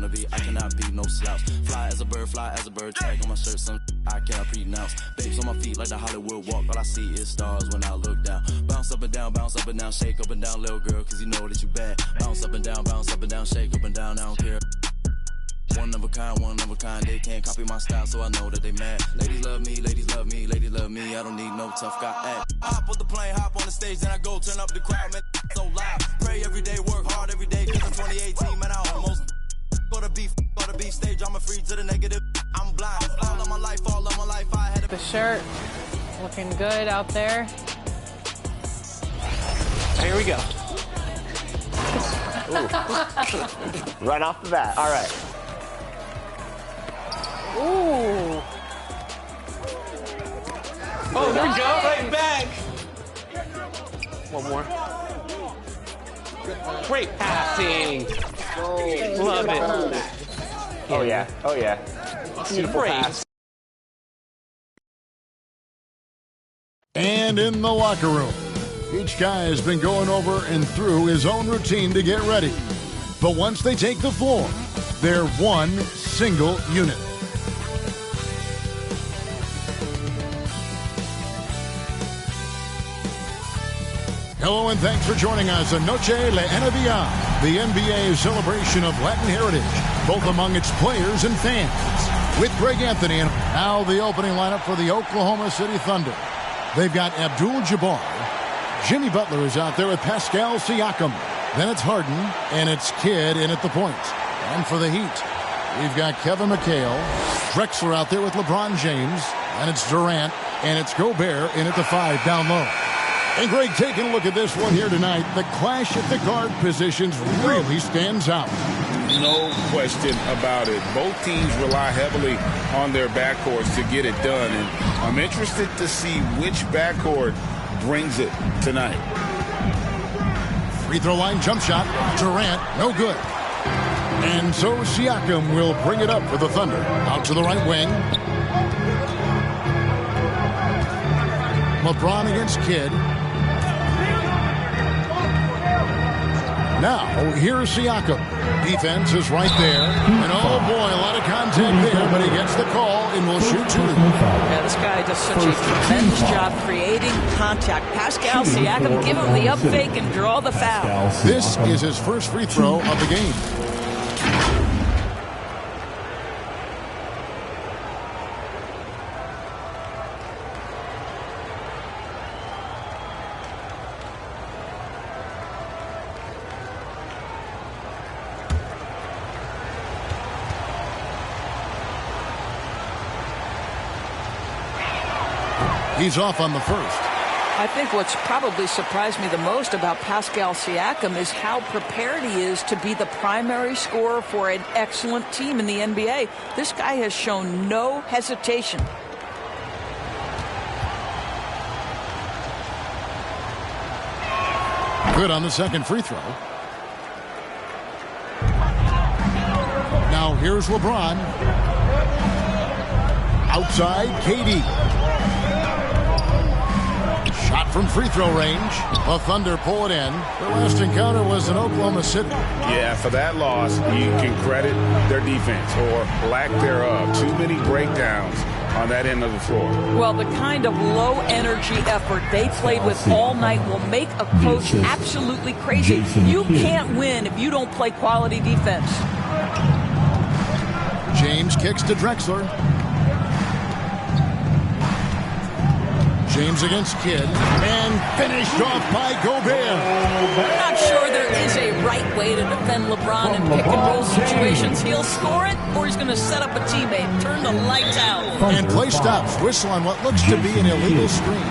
wanna be. I cannot be no slouch. Fly as a bird, tag on my shirt, some I cannot pronounce. Babes on my feet like the Hollywood walk, all I see is stars when I look down. Bounce up and down, shake up and down, little girl, cause you know that you bad. Bounce up and down, shake up and down, I don't care. One of a kind, they can't copy my style, so I know that they mad. Ladies love me, I don't need no tough guy act. Hop on the plane, hop on the stage, then I go turn up the crowd, man, so loud. Pray every day, work hard every day, cause I'm 2018, man, I almost go to beef stage, I'm a free to the negative, I'm blind. All of my life, I had the shirt, looking good out there. Here we go. Right off the bat, all right. Ooh. Oh, there we go, right back. One more. Great passing. Love it. Oh, yeah. Oh, yeah. Beautiful pass. And in the locker room, each guy has been going over and through his own routine to get ready. But once they take the floor, they're one single unit. Hello and thanks for joining us on Noche Le NBA, the NBA celebration of Latin heritage, both among its players and fans. With Greg Anthony and now the opening lineup for the Oklahoma City Thunder. They've got Abdul-Jabbar. Jimmy Butler is out there with Pascal Siakam. Then it's Harden, and it's Kidd in at the point. And for the Heat, we've got Kevin McHale. Drexler out there with LeBron James. And it's Durant, and it's Gobert in at the 5 down low. And Greg, taking a look at this one here tonight, the clash at the guard positions really stands out. No question about it. Both teams rely heavily on their backcourts to get it done. And I'm interested to see which backcourt brings it tonight. Free throw line jump shot. Durant, no good. And so Siakam will bring it up for the Thunder. Out to the right wing. LeBron against Kidd. Now, here's Siakam. Defense is right there. And oh boy, a lot of contact there, but he gets the call and will shoot two. Yeah, this guy does such a tremendous job creating contact. Pascal Siakam, give him the up fake and draw the foul. This is his first free throw of the game. He's off on the first. I think what's probably surprised me the most about Pascal Siakam is how prepared he is to be the primary scorer for an excellent team in the NBA. This guy has shown no hesitation. Good on the second free throw. Now here's LeBron. Outside, KD. Shot from free throw range. The Thunder pull it in. The last encounter was in Oklahoma City. Yeah, for that loss, you can credit their defense or lack thereof. Too many breakdowns on that end of the floor. Well, the kind of low-energy effort they played with all night will make a coach absolutely crazy. You can't win if you don't play quality defense. James kicks to Drexler. James against Kidd, and finished off by Gobert. I'm not sure there is a right way to defend LeBron in pick-and-roll situations. He'll score it, or he's going to set up a teammate, turn the lights out. And play stops, whistle on what looks to be an illegal screen.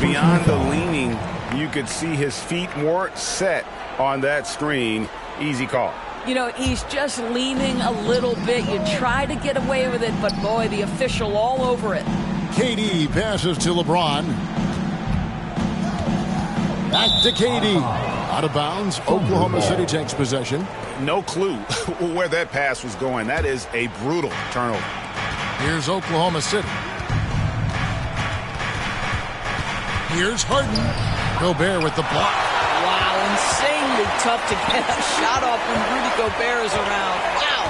Beyond the leaning, you could see his feet weren't set on that screen. Easy call. You know, he's just leaning a little bit. You try to get away with it, but boy, the official all over it. KD passes to LeBron. Back to KD. Out of bounds. Oklahoma City takes possession. No clue where that pass was going. That is a brutal turnover. Here's Oklahoma City. Here's Harden. Gobert with the block. Wow, insanely tough to get a shot off when Rudy Gobert is around. Wow.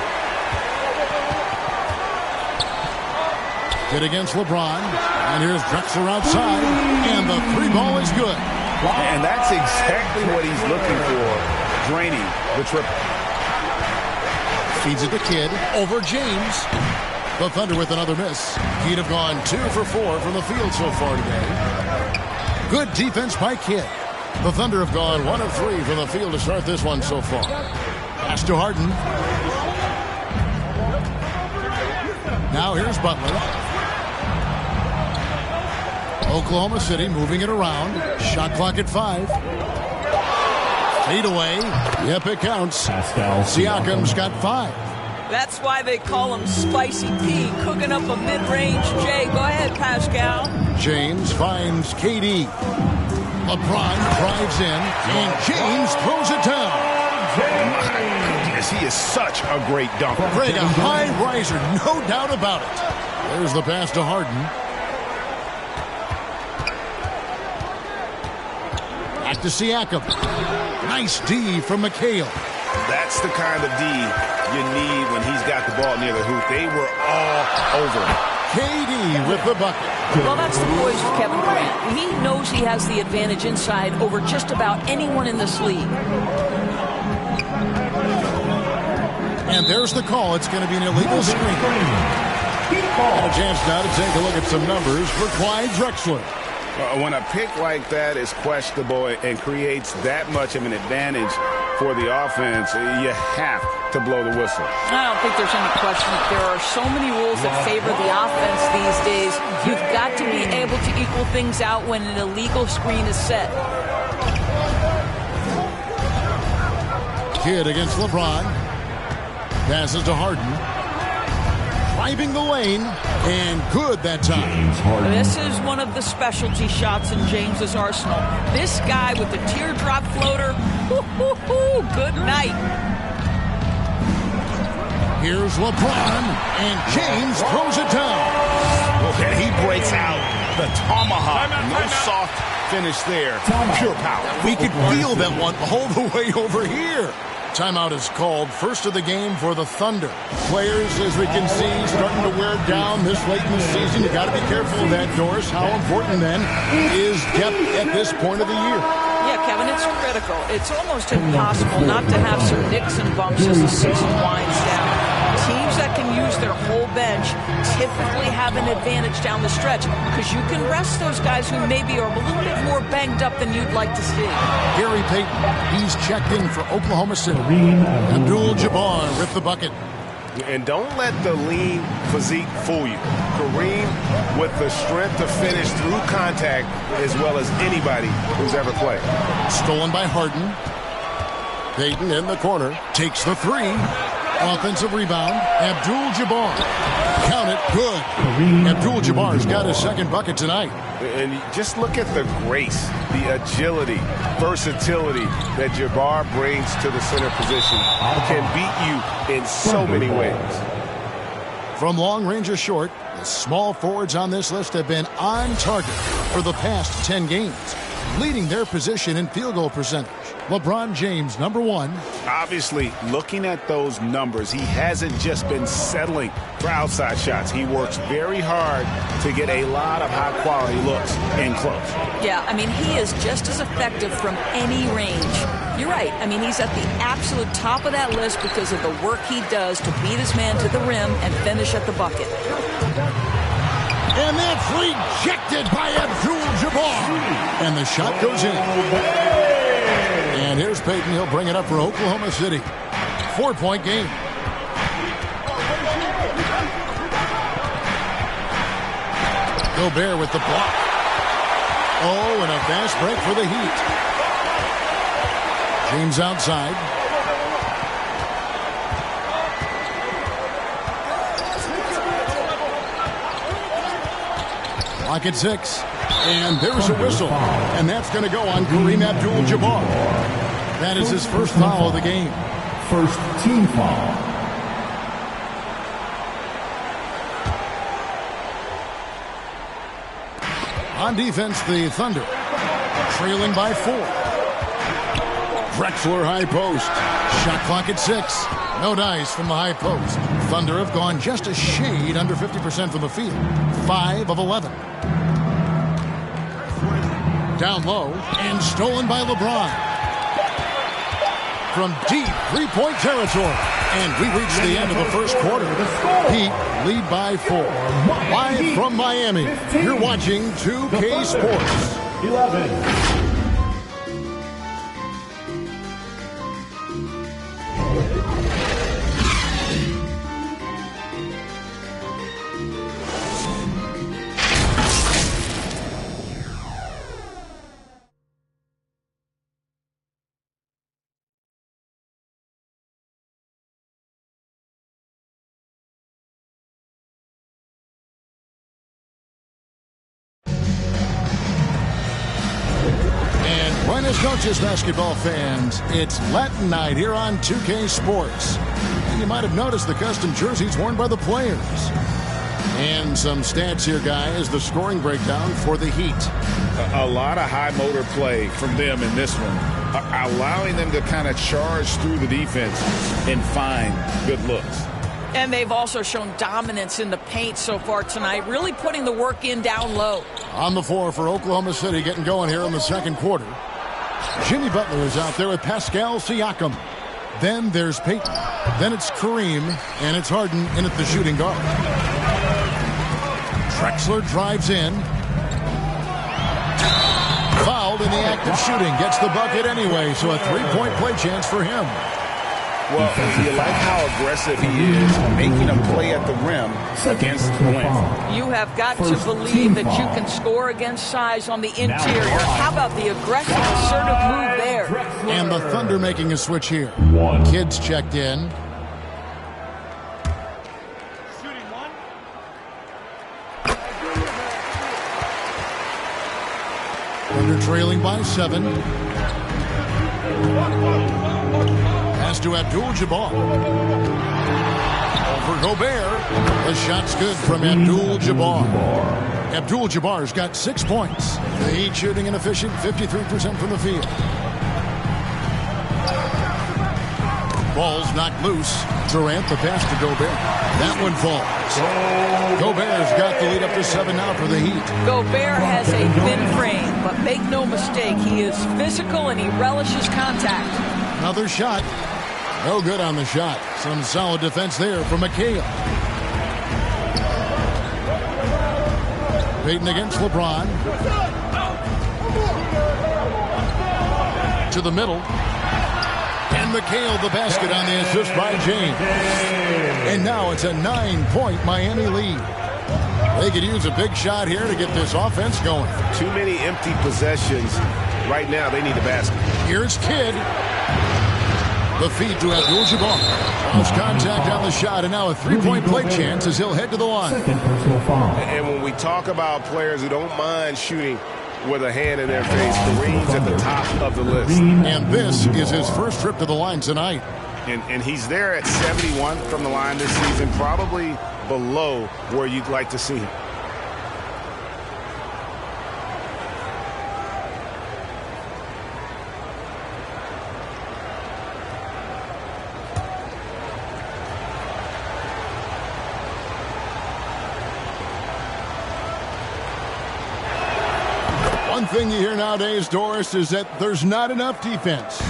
Kid against LeBron. And here's Drexler outside. And the three ball is good. And that's exactly what he's looking for, draining the triple. Feeds it to Kid over James. The Thunder with another miss. He'd have gone 2 for 4 from the field so far today. Good defense by Kid. The Thunder have gone 1 of 3 from the field to start this one so far. Pass to Harden. Now here's Butler. Oklahoma City moving it around. Shot clock at 5. Fade away. Yep, it counts. Siakam's got 5. That's why they call him Spicy P, cooking up a mid-range J. Go ahead, Pascal. James finds KD. LeBron drives in, and James throws it down. My goodness, he is such a great dunker. Greg, a high riser, no doubt about it. There's the pass to Harden. Back to Siakam. Nice D from McHale. That's the kind of D you need when he's got the ball near the hoop. They were all over him. KD with the bucket. Well, that's the poise of Kevin Durant. He knows he has the advantage inside over just about anyone in this league. And there's the call. It's going to be an illegal screen. And a chance now to take a look at some numbers for Clyde Drexler. When a pick like that is questionable and creates that much of an advantage for the offense, you have to blow the whistle. I don't think there's any question. There are so many rules that favor the offense these days. You've got to be able to equal things out when an illegal screen is set. Kid against LeBron. Passes to Harden. Driving the lane, and good that time. This is one of the specialty shots in James's arsenal. This guy with the teardrop floater, good night. Here's LeBron, and James throws it down. Okay, he breaks out the tomahawk. No soft finish there. Pure power. We could feel that one all the way over here. Timeout is called. First of the game for the Thunder. Players, as we can see, starting to wear down this late in the season. You got to be careful of that, Doris. How important, then, is depth at this point of the year? Yeah, Kevin, it's critical. It's almost impossible not to have some nicks and bumps as the season winds down. Teams that can use their whole bench typically have an advantage down the stretch because you can rest those guys who maybe are a little bit more banged up than you'd like to see. Gary Payton, he's checked in for Oklahoma City. Abdul-Jabbar with the bucket. And don't let the lean physique fool you. Kareem with the strength to finish through contact as well as anybody who's ever played. Stolen by Harden. Payton in the corner. Takes the three. Offensive rebound. Abdul-Jabbar. Count it. Good. Abdul-Jabbar's got his second bucket tonight. And just look at the grace, the agility, versatility that Jabbar brings to the center position. Can beat you in so many ways. From long range or short, the small forwards on this list have been on target for the past 10 games, leading their position in field goal percentage. LeBron James, number 1. Obviously, looking at those numbers, he hasn't just been settling for outside shots. He works very hard to get a lot of high-quality looks in close. Yeah, I mean, he is just as effective from any range. You're right. I mean, he's at the absolute top of that list because of the work he does to beat his man to the rim and finish at the bucket. And that's rejected by Abdul-Jabbar. And the shot goes in. And here's Payton. He'll bring it up for Oklahoma City. 4-point game. Gobert with the block. Oh, and a fast break for the Heat. James outside. Clock at 6. And there's a whistle. And that's going to go on Kareem Abdul-Jabbar. That is his first foul of the game. First team foul. On defense, the Thunder trailing by 4. Drexler high post. Shot clock at 6. No dice from the high post. Thunder have gone just a shade under 50% from the field. 5 of 11. Down low and stolen by LeBron. From deep three-point territory. And we reach the end of the first quarter. Heat lead by 4. Live from Miami, you're watching 2K Sports. 11. Buenas noches, basketball fans. It's Latin night here on 2K Sports. And you might have noticed the custom jerseys worn by the players. And some stats here, guys. The scoring breakdown for the Heat. A lot of high motor play from them in this one, allowing them to kind of charge through the defense and find good looks. And they've also shown dominance in the paint so far tonight, really putting the work in down low. On the floor for Oklahoma City, getting going here in the second quarter. Jimmy Butler is out there with Pascal Siakam. Then there's Peyton. Then it's Kareem, and it's Harden in at the shooting guard. Drexler drives in. Fouled in the act of shooting. Gets the bucket anyway, so a three-point play chance for him. Well, you like how aggressive he is, making a play at the rim against length. You have got to believe that you can score against size on the interior. How about the aggressive, assertive move there? And the Thunder making a switch here. Kids checked in. Thunder trailing by 7. Pass to Abdul-Jabbar. Over Gobert. The shot's good from Abdul-Jabbar. Abdul-Jabbar's got 6 points. The Heat shooting an efficient 53% from the field. Ball's knocked loose. Durant the pass to Gobert. That one falls. Gobert's got the lead up to 7 now for the Heat. Gobert has a thin frame, but make no mistake, he is physical and he relishes contact. Another shot. No good on the shot. Some solid defense there from McHale. Peyton against LeBron. To the middle. And McHale the basket on the assist by James. And now it's a 9-point Miami lead. They could use a big shot here to get this offense going. Too many empty possessions. Right now, they need a basket. Here's Kidd. The feed to Abdul-Jabbar. Lost contact on the shot, and now a three-point play chance as he'll head to the line. And when we talk about players who don't mind shooting with a hand in their face, Kareem's at the top of the list. And this is his first trip to the line tonight. And he's there at 71 from the line this season, probably below where you'd like to see him. One thing you hear nowadays, Doris, is that there's not enough defense.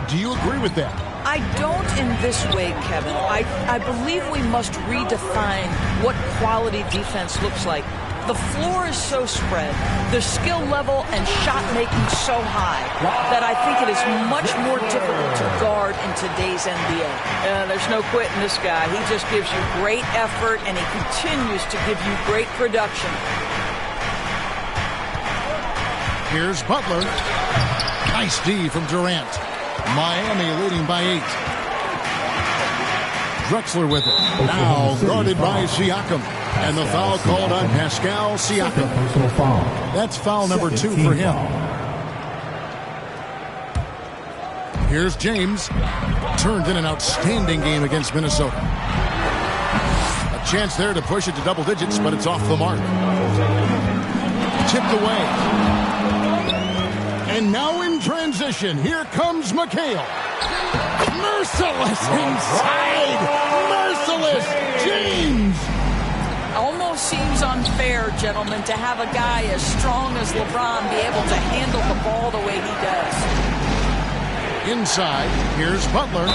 Do you agree with that? I don't in this way, Kevin. I believe we must redefine what quality defense looks like. The floor is so spread, the skill level and shot making so high that I think it is much more difficult to guard in today's NBA. There's no quitting this guy. He just gives you great effort and he continues to give you great production. Here's Butler. Nice D from Durant. Miami leading by 8. Drexler with it. Now guarded by Siakam. And the foul called on Pascal Siakam. That's foul number 2 for him. Here's James. Turned in an outstanding game against Minnesota. A chance there to push it to double digits, but it's off the mark. Tipped away. And now in transition, here comes McHale. Merciless inside. Merciless James. Almost seems unfair, gentlemen, to have a guy as strong as LeBron be able to handle the ball the way he does. Inside, here's Butler.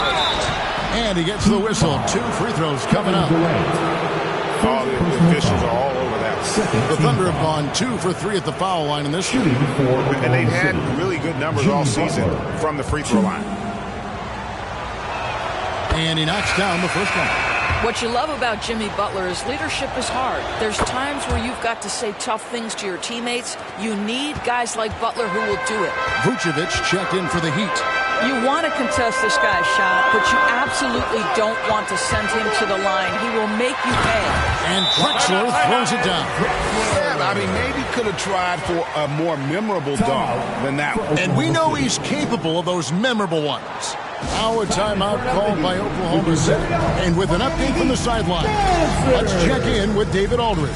And he gets the whistle. 2 free throws coming up. Oh, the officials are all over that. The Thunder have gone 2 for 3 at the foul line in this one. And they've had really good numbers all season from the free throw line. And he knocks down the first one. What you love about Jimmy Butler is leadership is hard. There's times where you've got to say tough things to your teammates. You need guys like Butler who will do it. Vucevic checked in for the Heat. You want to contest this guy's shot, but you absolutely don't want to send him to the line. He will make you pay. And Drexler throws it down. Yeah, I mean, maybe could have tried for a more memorable dunk than that one. And we know he's capable of those memorable ones. Now a timeout called by Oklahoma City. And with an update from the sideline, let's check in with David Aldridge.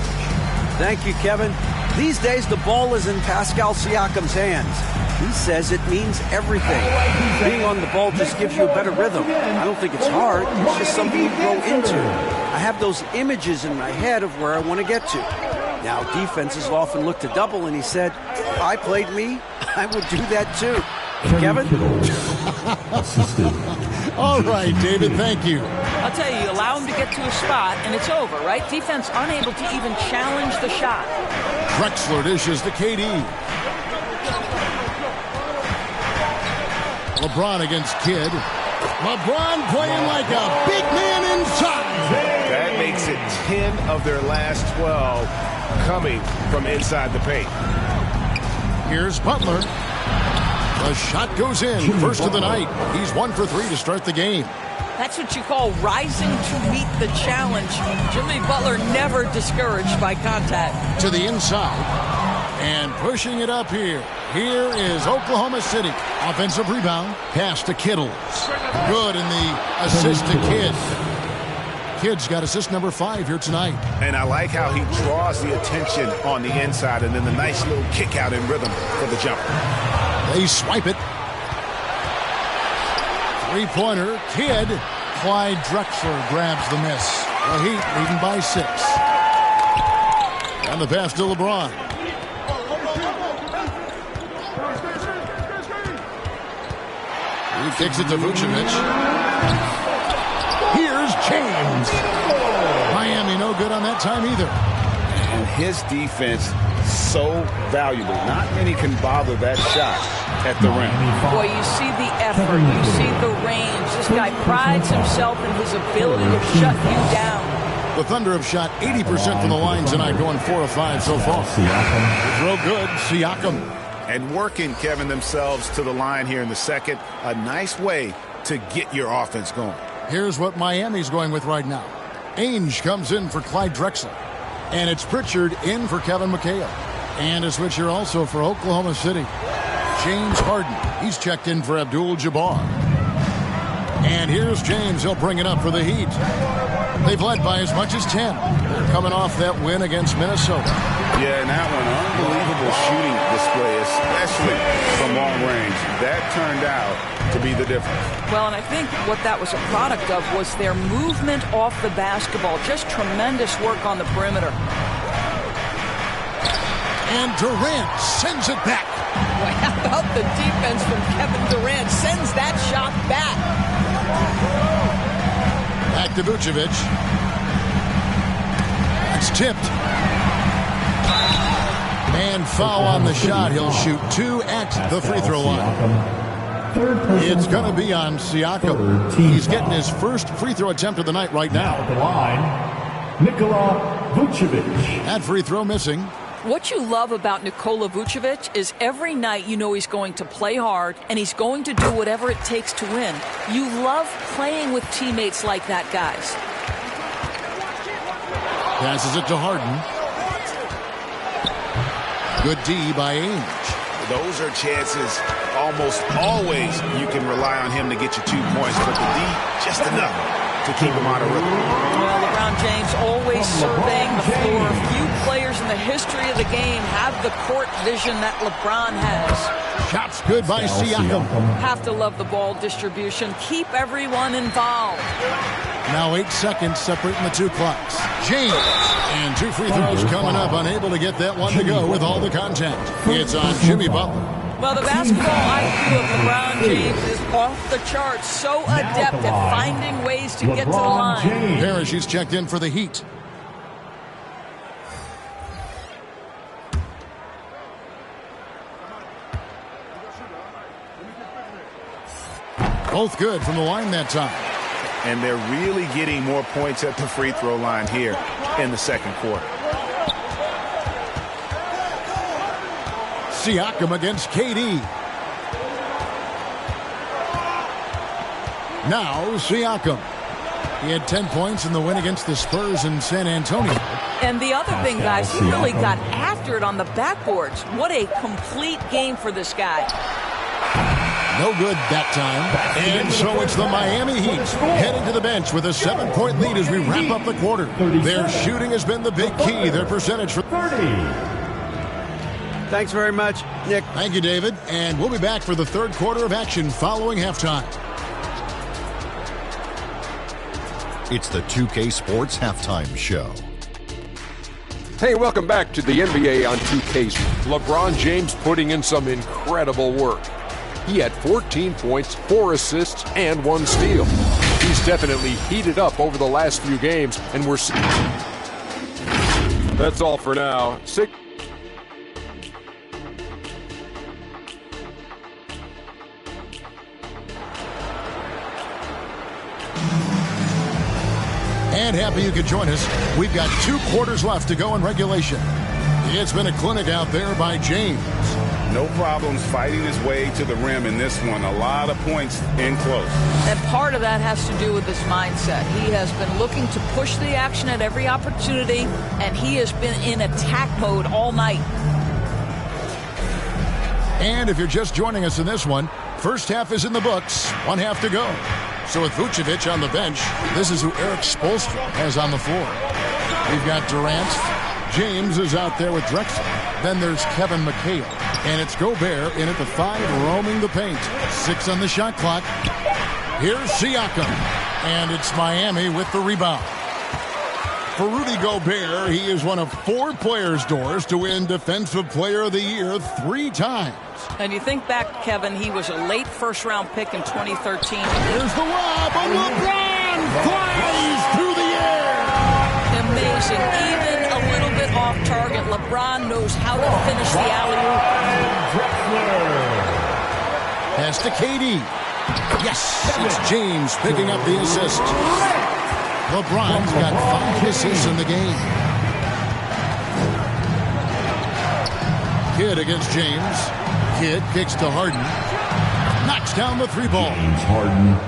Thank you, Kevin. These days, the ball is in Pascal Siakam's hands. He says it means everything. Being on the ball just gives you a better rhythm. I don't think it's hard. It's just something you grow into. I have those images in my head of where I want to get to. Now, defenses often look to double, and he said, if I played me, I would do that too. Kevin? All right, David, thank you. I'll tell you, allow him to get to a spot, and it's over, right? Defense unable to even challenge the shot. Drexler dishes to KD. LeBron against Kidd. LeBron playing like a big man inside. That makes it 10 of their last 12 coming from inside the paint. Here's Butler. The shot goes in. First of the night. He's 1 for 3 to start the game. That's what you call rising to meet the challenge. Jimmy Butler never discouraged by contact. To the inside. And pushing it up here. Here is Oklahoma City. Offensive rebound. Pass to Kittles. Good in the assist to Kidd. Kidd's got assist number 5 here tonight. And I like how he draws the attention on the inside and then the nice little kick out in rhythm for the jumper. They swipe it. Three-pointer. Kidd. Clyde Drexler grabs the miss. The Heat leading by 6. And the pass to LeBron. He kicks it to Vucevic. Here's James. Miami no good on that time either. And his defense so valuable. Not many can bother that shot at the rim. Boy, you see the effort. You see the range. This guy prides himself in his ability to shut you down. The Thunder have shot 80% from the line tonight, going 4 of 5 so far. Throw good. Siakam. And working, Kevin, themselves to the line here in the second. A nice way to get your offense going. Here's what Miami's going with right now. Ainge comes in for Clyde Drexler. And it's Pritchard in for Kevin McHale. And a switch here also for Oklahoma City. James Harden. He's checked in for Abdul-Jabbar. And here's James. He'll bring it up for the Heat. They've led by as much as 10. They're coming off that win against Minnesota. Yeah, and that one, unbelievable shooting display, especially from long range. That turned out to be the difference. Well, and I think what that was a product of was their movement off the basketball. Just tremendous work on the perimeter. And Durant sends it back. Well, how about the defense from Kevin Durant? Sends that shot back. Back to Vucevic. It's tipped. And foul on the shot. He'll shoot 2 at the free throw line. It's going to be on Siakam. He's getting his first free throw attempt of the night right now. The line, Nikola Vucevic. That free throw missing. What you love about Nikola Vucevic is every night you know he's going to play hard and he's going to do whatever it takes to win. You love playing with teammates like that, guys. Passes it to Harden. Good D by Ainge. Those are chances almost always you can rely on him to get you 2 points, but the D just enough to keep him out of rhythm. Well, LeBron James, always surveying the floor. Few players in the history of the game have the court vision that LeBron has. Shots good by Siakam. Have to love the ball distribution. Keep everyone involved. Now 8 seconds separating the two clocks. James. And 2 free throws coming up. Unable to get that one to go with all the contact. It's on Jimmy Butler. Well, the basketball IQ of LeBron James is off the charts. So adept at finding ways to get to the line. Parachutes checked in for the Heat. Both good from the line that time. And they're really getting more points at the free throw line here in the second quarter. Siakam against KD. Now Siakam. He had 10 points in the win against the Spurs in San Antonio. And the other thing, guys, he really got after it on the backboards. What a complete game for this guy. No good that time. And so it's the Miami Heat heading to the bench with a 7-point lead as we wrap up the quarter. Their shooting has been the big key. Their percentage for 30. Thanks very much, Nick. Thank you, David. And we'll be back for the third quarter of action following halftime. It's the 2K Sports Halftime Show. Hey, welcome back to the NBA on 2K. LeBron James putting in some incredible work. He had 14 points, 4 assists, and 1 steal. He's definitely heated up over the last few games, and we're... That's all for now. And happy you could join us. We've got 2 quarters left to go in regulation. It's been a clinic out there by James. No problems fighting his way to the rim in this one. A lot of points in close. And part of that has to do with his mindset. He has been looking to push the action at every opportunity, and he has been in attack mode all night. And if you're just joining us in this one, first half is in the books. 1 half to go. So with Vucevic on the bench, this is who Eric Spoelstra has on the floor. We've got Durant. James is out there with Drexler. Then there's Kevin McHale. And it's Gobert in at the 5, roaming the paint. 6 on the shot clock. Here's Siakam. And it's Miami with the rebound. For Rudy Gobert, he is one of 4 players, Doris, to win Defensive Player of the Year 3 times. And you think back, Kevin, he was a late first-round pick in 2013. Here's the lob, and LeBron flies through the air. Amazing. Even a little bit off target, LeBron knows how to finish the alley-oop. Pass to KD. Yes, it's James picking up the assist. LeBron's got 5 assists in the game. Kidd against James. Kidd kicks to Harden. Knocks down the 3 ball.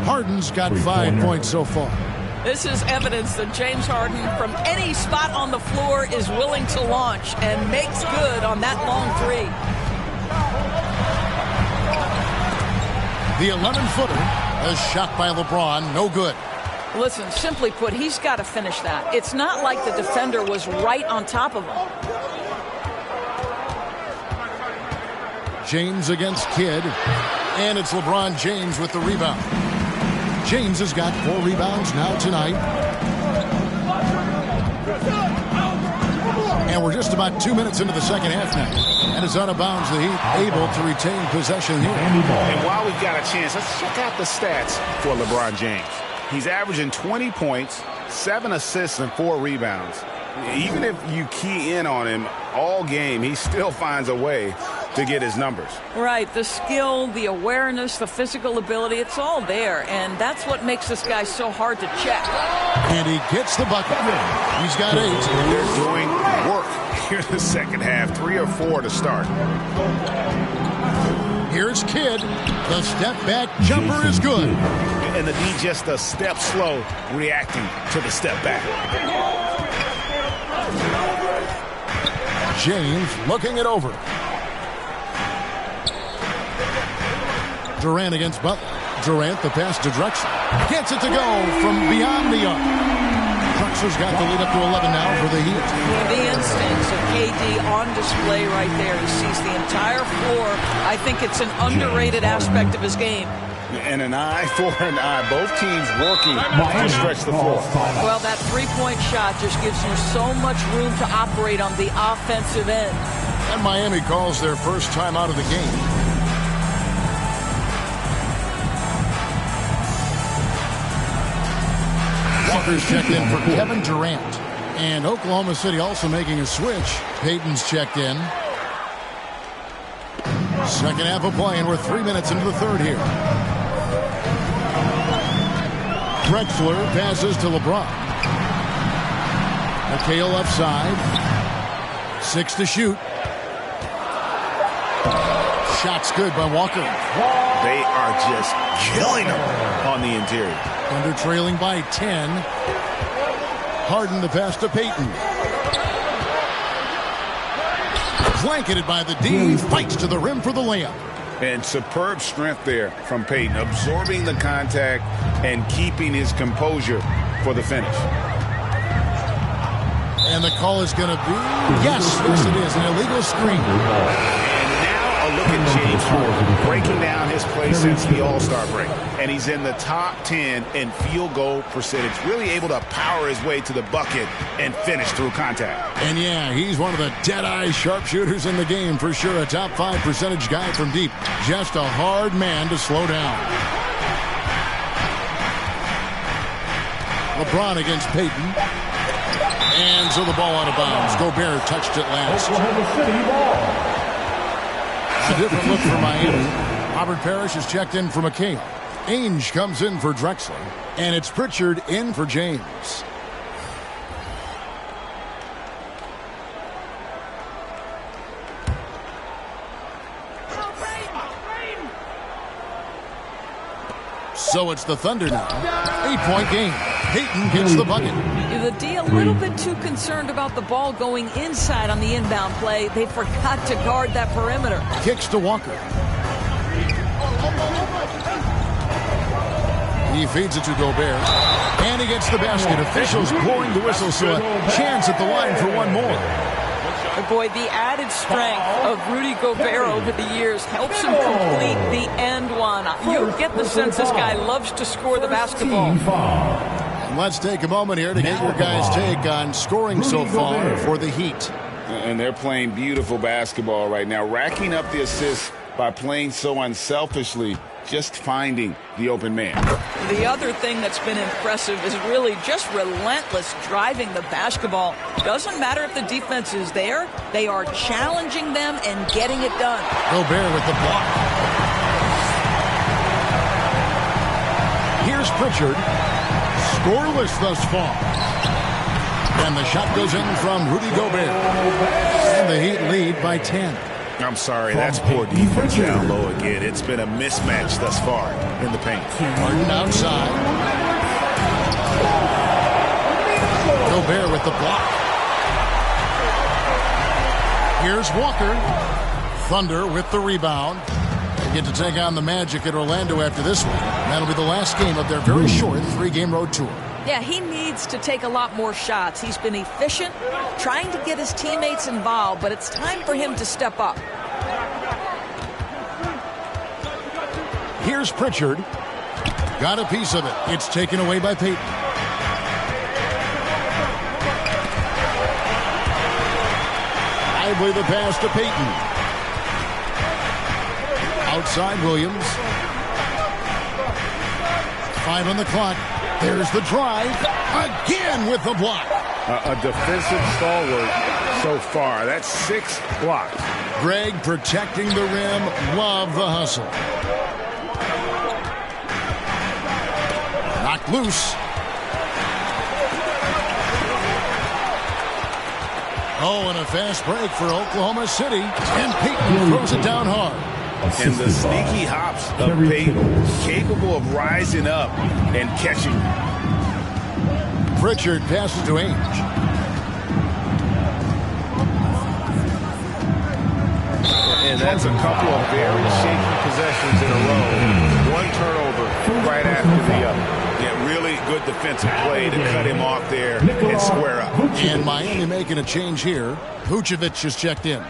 Harden's got 5 points so far. This is evidence that James Harden, from any spot on the floor, is willing to launch and makes good on that long 3. The 11-footer, a shot by LeBron, no good. Listen, simply put, he's got to finish that. It's not like the defender was right on top of him. James against Kidd, and it's LeBron James with the rebound. James has got 4 rebounds now tonight. And we're just about 2 minutes into the second half now. And it's out of bounds. The Heat able to retain possession here. And while we've got a chance, let's check out the stats for LeBron James. He's averaging 20 points, 7 assists, and 4 rebounds. Even if you key in on him all game, he still finds a way to get his numbers. Right, the skill, the awareness, the physical ability, it's all there. And that's what makes this guy so hard to check. And he gets the bucket. He's got 8. They're doing work here in the second half, 3 or 4 to start. Here's Kidd. The step back jumper is good. And the D just a step slow, reacting to the step back. James looking it over. Durant against Butler. Durant, the pass to Drexler. Gets it to go from beyond the arc. Pacers got the lead up to 11 now for the Heat. The instincts of KD on display right there. He sees the entire floor. I think it's an underrated aspect of his game. And an eye for an eye. Both teams working to stretch the floor. Well, that three-point shot just gives you so much room to operate on the offensive end. And Miami calls their first time out of the game. Walker's checked in for Kevin Durant. And Oklahoma City also making a switch. Payton's checked in. Second half of play, and we're 3 minutes into the third here. Drexler passes to LeBron. McHale left side. 6 to shoot. Shot's good by Walker. They are just killing them on the interior. Thunder trailing by 10. Harden the pass to Payton. Blanketed by the D. Fights to the rim for the layup. And superb strength there from Payton, absorbing the contact and keeping his composure for the finish. And the call is going to be, yes, it is, an illegal screen. And now a look at James Harden, breaking down his play since the All-Star break. And he's in the top 10 in field goal percentage, really able to power his way to the bucket and finish through contact. And yeah, he's one of the dead-eye sharpshooters in the game for sure. A top 5 percentage guy from deep. Just a hard man to slow down. LeBron against Payton. And so the ball out of bounds. Gobert touched it last. A different look for Miami. Robert Parrish is checked in for McHale. Ainge comes in for Drexler. And it's Pritchard in for James. So it's the Thunder now. 8-point game. Payton gets the bucket. The D a little bit too concerned about the ball going inside on the inbound play. They forgot to guard that perimeter. Kicks to Walker. He feeds it to Gobert. And he gets the basket. Officials blowing the whistle, so a chance at the line for one more. Boy, the added strength of Rudy Gobert over the years helps him complete the end one. You get the sense this guy loves to score the basketball. And let's take a moment here to get your guys' take on scoring so far for the Heat. And they're playing beautiful basketball right now, racking up the assists by playing so unselfishly, just finding the open man. The other thing that's been impressive is really just relentless driving the basketball. Doesn't matter if the defense is there, they are challenging them and getting it done. Gobert with the block. Here's Pritchard. Scoreless thus far. And the shot goes in from Rudy Gobert. And the Heat lead by 10. I'm sorry, that's poor defense down low again. It's been a mismatch thus far in the paint. Harden outside. Gobert with the block. Here's Walker. Thunder with the rebound. They get to take on the Magic at Orlando after this one. That'll be the last game of their very short 3-game road tour. Yeah, he needs to take a lot more shots. He's been efficient, trying to get his teammates involved, but it's time for him to step up. Here's Pritchard. Got a piece of it. It's taken away by Payton. Lively the pass to Payton. Outside Williams. 5 on the clock. There's the drive. Again with the block. A defensive stalwart so far. That's 6 blocks. Greg protecting the rim. Love the hustle. Knocked loose. Oh, and a fast break for Oklahoma City. And Payton throws it down hard. And the sneaky hops of Payton, capable of rising up and catching. Pritchard passes to Ainge. And that's a couple of very shaky possessions in a row. One turnover right after the other. Yeah, really good good defensive play to cut him off there and square up. And Miami making a change here. Vucevic is checked in.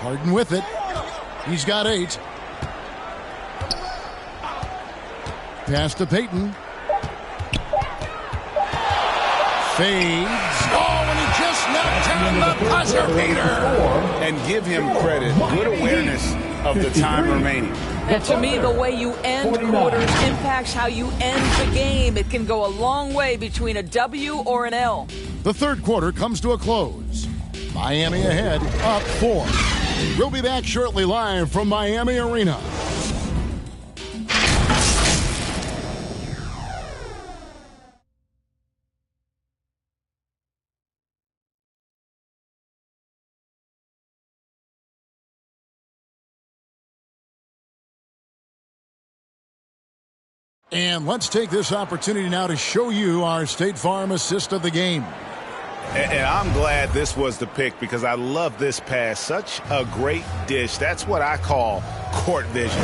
Harden with it. He's got 8. Pass to Payton. Fades. Oh, and he just knocked down the buzzer beater. And give him credit. Good awareness of the time remaining. And to me, the way you end quarters impacts how you end the game. It can go a long way between a W or an L. The third quarter comes to a close. Miami ahead, up 4. We'll be back shortly live from Miami Arena. And let's take this opportunity now to show you our State Farm assist of the game. And I'm glad this was the pick because I love this pass. Such a great dish. That's what I call court vision.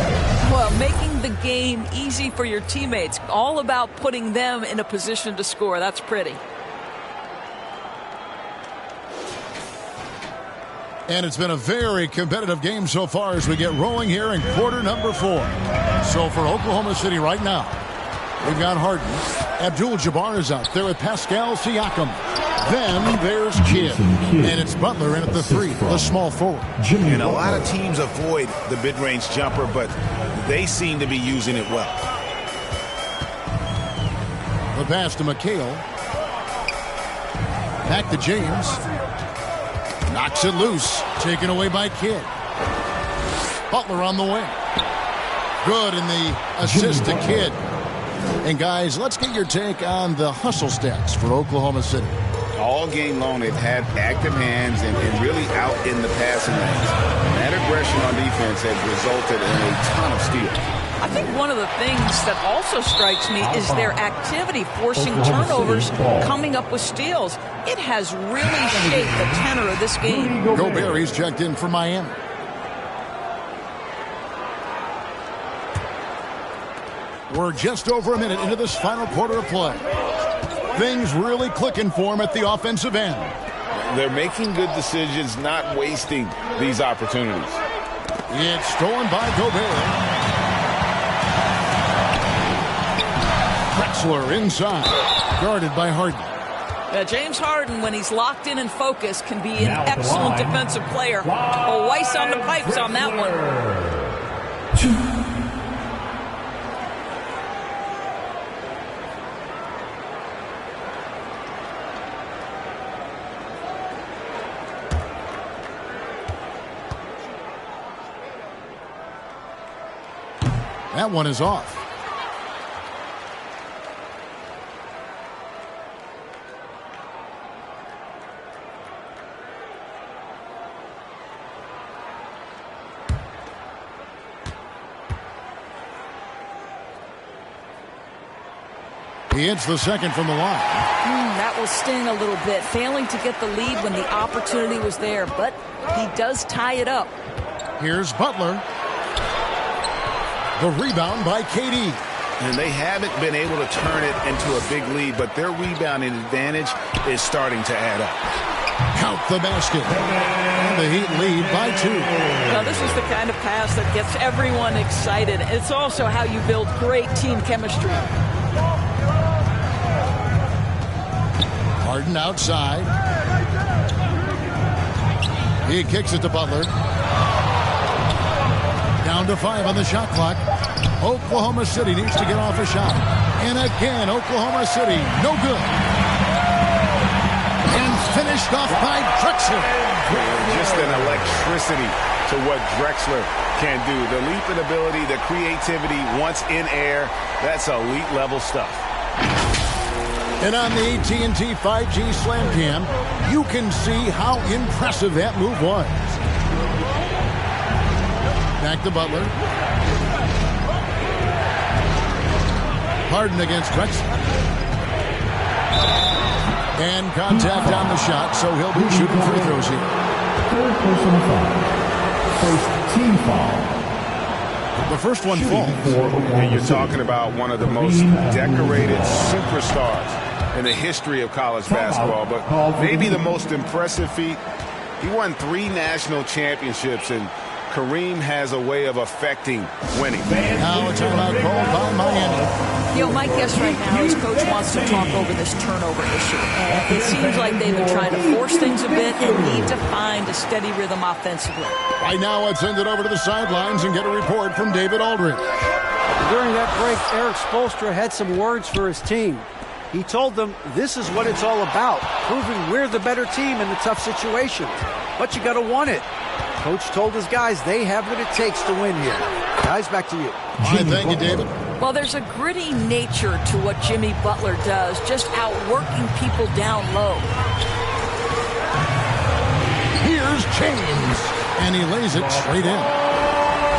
Well, making the game easy for your teammates. All about putting them in a position to score. That's pretty. And it's been a very competitive game so far as we get rolling here in quarter number 4. So for Oklahoma City right now, we've got Harden. Abdul-Jabbar is out there with Pascal Siakam. Then there's Kidd. And it's Butler in at the 3, the small forward. And a lot of teams avoid the mid-range jumper, but they seem to be using it well. The pass to McHale. Back to James. Knocks it loose. Taken away by Kidd. Butler on the wing. Good in the assist to Kidd. And guys, let's get your take on the hustle stats for Oklahoma City. All game long, they've had active hands and really out in the passing lanes. That aggression on defense has resulted in a ton of steals. I think one of the things that also strikes me is their activity, forcing turnovers, coming up with steals. It has really shaped the tenor of this game. Gobert, he's checked in for Miami. We're just over a minute into this final quarter of play. Things really clicking for him at the offensive end. They're making good decisions, not wasting these opportunities. It's stolen by Gobert. Drexler inside, guarded by Harden. James Harden, when he's locked in and focused, can be an excellent defensive player. Oh, Weiss on the pipes on that one. That one is off. He hits the second from the line. That will sting a little bit, failing to get the lead when the opportunity was there, but he does tie it up. Here's Butler. The rebound by KD. And they haven't been able to turn it into a big lead, but their rebounding advantage is starting to add up. Count the basket. And the Heat lead by 2. Now, this is the kind of pass that gets everyone excited. It's also how you build great team chemistry. Harden outside. He kicks it to Butler. Down to 5 on the shot clock. Oklahoma City needs to get off a shot. And again, Oklahoma City, no good. And finished off by Drexler. Just an electricity to what Drexler can do. The leaping ability, the creativity once in air, that's elite level stuff. And on the AT&T 5G Slam Cam, you can see how impressive that move was. Back to Butler. Harden against Drexler. And contact on the shot, so he'll be shooting free throws here. Third personal foul. First team foul. The first one falls. And you're talking about one of the most decorated superstars in the history of college basketball, but maybe the most impressive feat. He won 3 national championships, and Kareem has a way of affecting winning. Now a timeout called by Miami. You know, my guess right now is Coach wants to talk over this turnover issue. And it seems like they've been trying to force things a bit and need to find a steady rhythm offensively. Right now, let's send it over to the sidelines and get a report from David Aldridge. During that break, Eric Spoelstra had some words for his team. He told them this is what it's all about, proving we're the better team in the tough situations. But you got to want it. Coach told his guys they have what it takes to win here. Guys, back to you. All right, thank you, David. Well, there's a gritty nature to what Jimmy Butler does, just outworking people down low. Here's James, and he lays it straight in.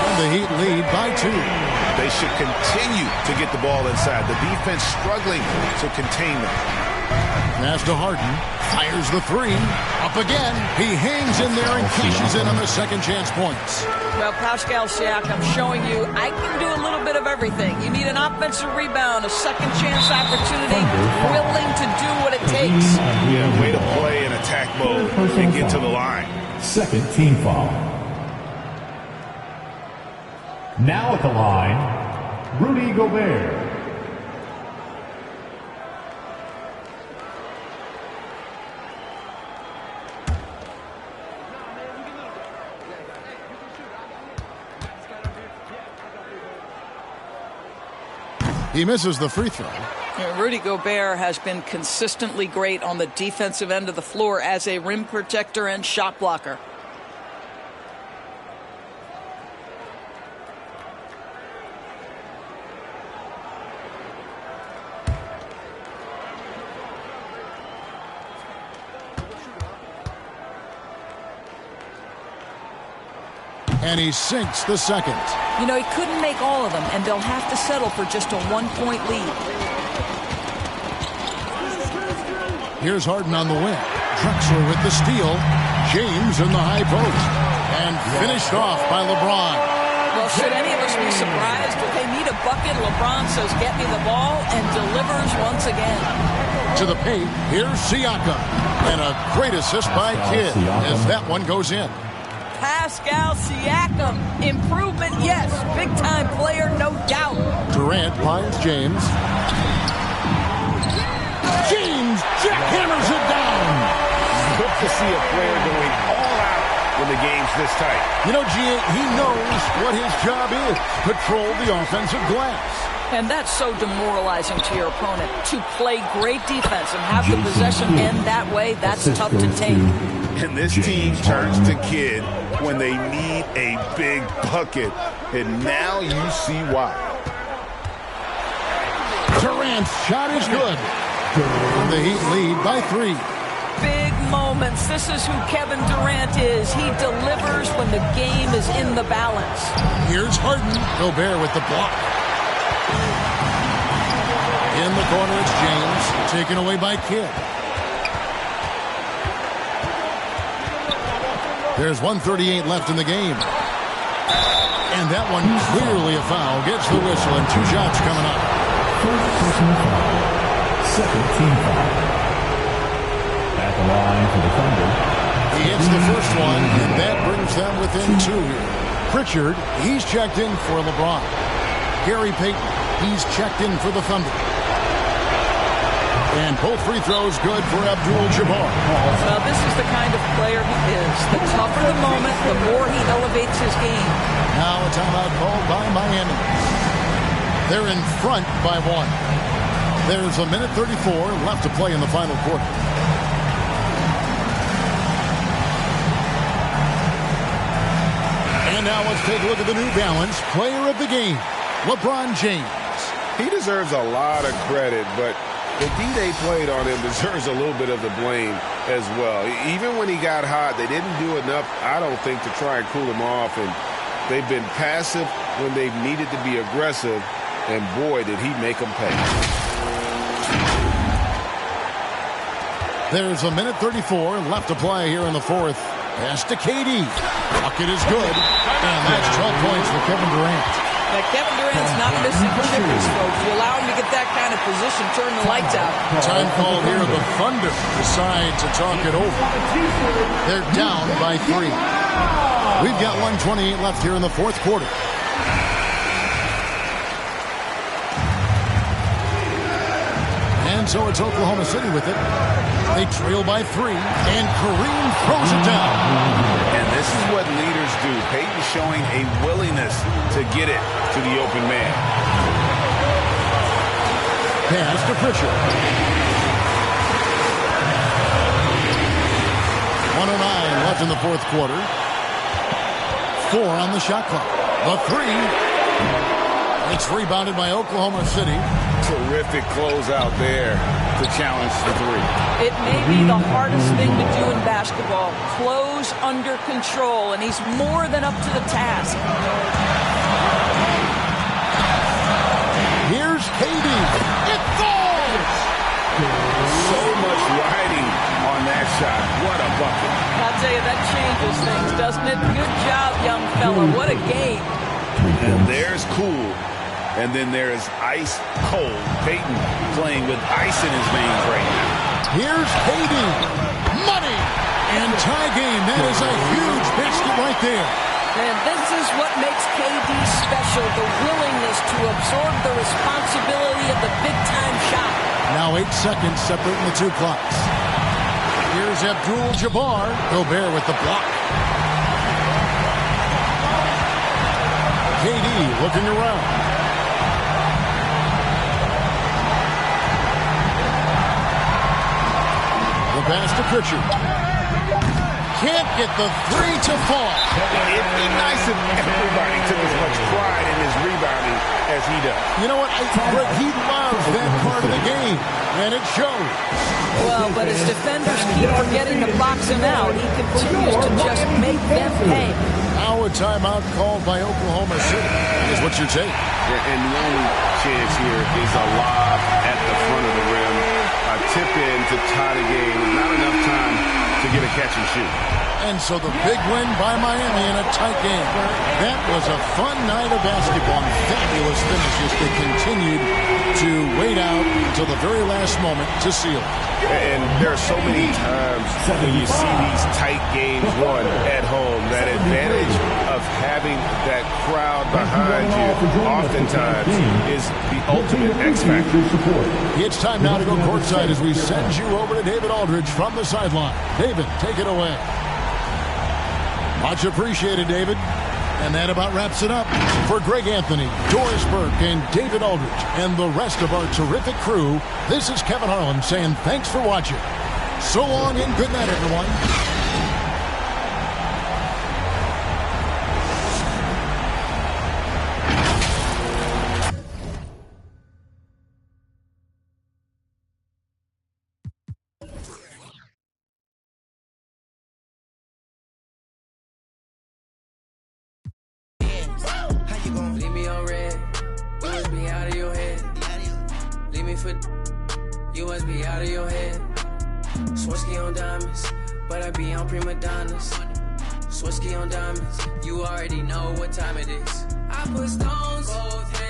And the Heat lead by 2. They should continue to get the ball inside. The defense struggling to contain them. Pass to Harden. Fires the 3. Up again. He hangs in there and cashes in on the second chance points. Well, Pascal Siakam showing you I can do a little bit of everything. You need an offensive rebound, a second chance opportunity, willing to do what it takes. Yeah, way to play in attack mode and get to the line. Second team foul. Now at the line, Rudy Gobert. He misses the free throw. Rudy Gobert has been consistently great on the defensive end of the floor as a rim protector and shot blocker. And he sinks the second. You know, he couldn't make all of them, and they'll have to settle for just a 1-point lead. Here's Harden on the wing. Drexler with the steal. James in the high post. And finished off by LeBron. Well, should any of us be surprised? If they need a bucket, LeBron says, get me the ball, and delivers once again. To the paint, here's Siakam. And a great assist by Kidd as that one goes in. Pascal Siakam. Improvement, yes. Big-time player, no doubt. Durant finds James. James jackhammers it down. Good to see a player going all out when the game's this tight. You know, G.A., he knows what his job is. Control the offensive glass. And that's so demoralizing to your opponent. To play great defense and have the possession end that way, that's tough to take. And this team turns to Kidd when they need a big bucket. And now you see why. Durant's shot is good. And the Heat lead by 3. Big moments. This is who Kevin Durant is. He delivers when the game is in the balance. Here's Harden. Gobert with the block. In the corner, it's James. Taken away by Kidd. There's 1:38 left in the game. And that one clearly a foul. Gets the whistle and 2 shots coming up. First personal foul. Second team foul. At the line for the Thunder. He hits the first one, and that brings them within 2 here. Pritchard, he's checked in for LeBron. Gary Payton, he's checked in for the Thunder. And both free throws good for Abdul-Jabbar. Well, this is the kind of player he is. The tougher the moment, the more he elevates his game. Now a timeout called by Miami. They're in front by 1. There's 1:34 left to play in the final quarter. And now let's take a look at the New Balance player of the game, LeBron James. He deserves a lot of credit, but the D they played on him deserves a little bit of the blame as well. Even when he got hot, they didn't do enough, I don't think, to try and cool him off. And they've been passive when they've needed to be aggressive. And boy, did he make them pay. There's 1:34 left to play here in the fourth. Pass to KD. Bucket is good. And that's 12 points for Kevin Durant. Now, Kevin Durant's not missing chippers, folks. You allow him to get that kind of position, turn the lights out. Time called here. The Thunder decide to talk it over. They're down by 3. We've got 1:28 left here in the fourth quarter. And so it's Oklahoma City with it. They trail by 3, and Kareem throws it down. And this is what leaders do. Peyton showing a willingness to get it to the open man. Pass to Pritchard. 1:09 left in the fourth quarter. 4 on the shot clock. The 3. It's rebounded by Oklahoma City. Terrific closeout there to challenge the 3. It may be the hardest thing to do in basketball. Close under control, and he's more than up to the task. Here's KD. It falls! So much riding on that shot. What a bucket. I'll tell you, that changes things, doesn't it? Good job, young fella. What a game. And there's cool. And then there's ice cold. Peyton playing with ice in his veins right now. Here's KD. Money! And tie game. That is a huge biscuit right there. And this is what makes KD special, the willingness to absorb the responsibility of the big-time shot. Now 8 seconds separating the 2 clocks. Here's Abdul-Jabbar. Gobert with the block. KD looking around. The pass to Pritchard. Can't get the 3 to fall. It'd be nice if everybody took as much pride in his rebounding as he does. You know what? He loves that part of the game, and it shows. Well, but his defenders keep forgetting to box him out. He continues to just make them pay. Now a timeout called by Oklahoma City is what you're saying. And the only chance here is a lob at the front of the rim. A tip in to tie the game. Not enough time to get a catch and shoot. And so the big win by Miami in a tight game. That was a fun night of basketball. Fabulous finishes. They continued to wait out until the very last moment to seal it. And there are so many times when you see these tight games won at home, that advantage of having that crowd behind you oftentimes is the ultimate X factor. It's time now to go courtside as we send you over to David Aldridge from the sideline. David, take it away. Much appreciated, David. And that about wraps it up. For Greg Anthony, Doris Burke, and David Aldridge, and the rest of our terrific crew, this is Kevin Harlan saying thanks for watching. So long and good night, everyone. Leave me on red, you must be out of your head. Leave me for, you must be out of your head. Swarovski on diamonds, but I be on prima donnas. Swarovski on diamonds, you already know what time it is. I put stones both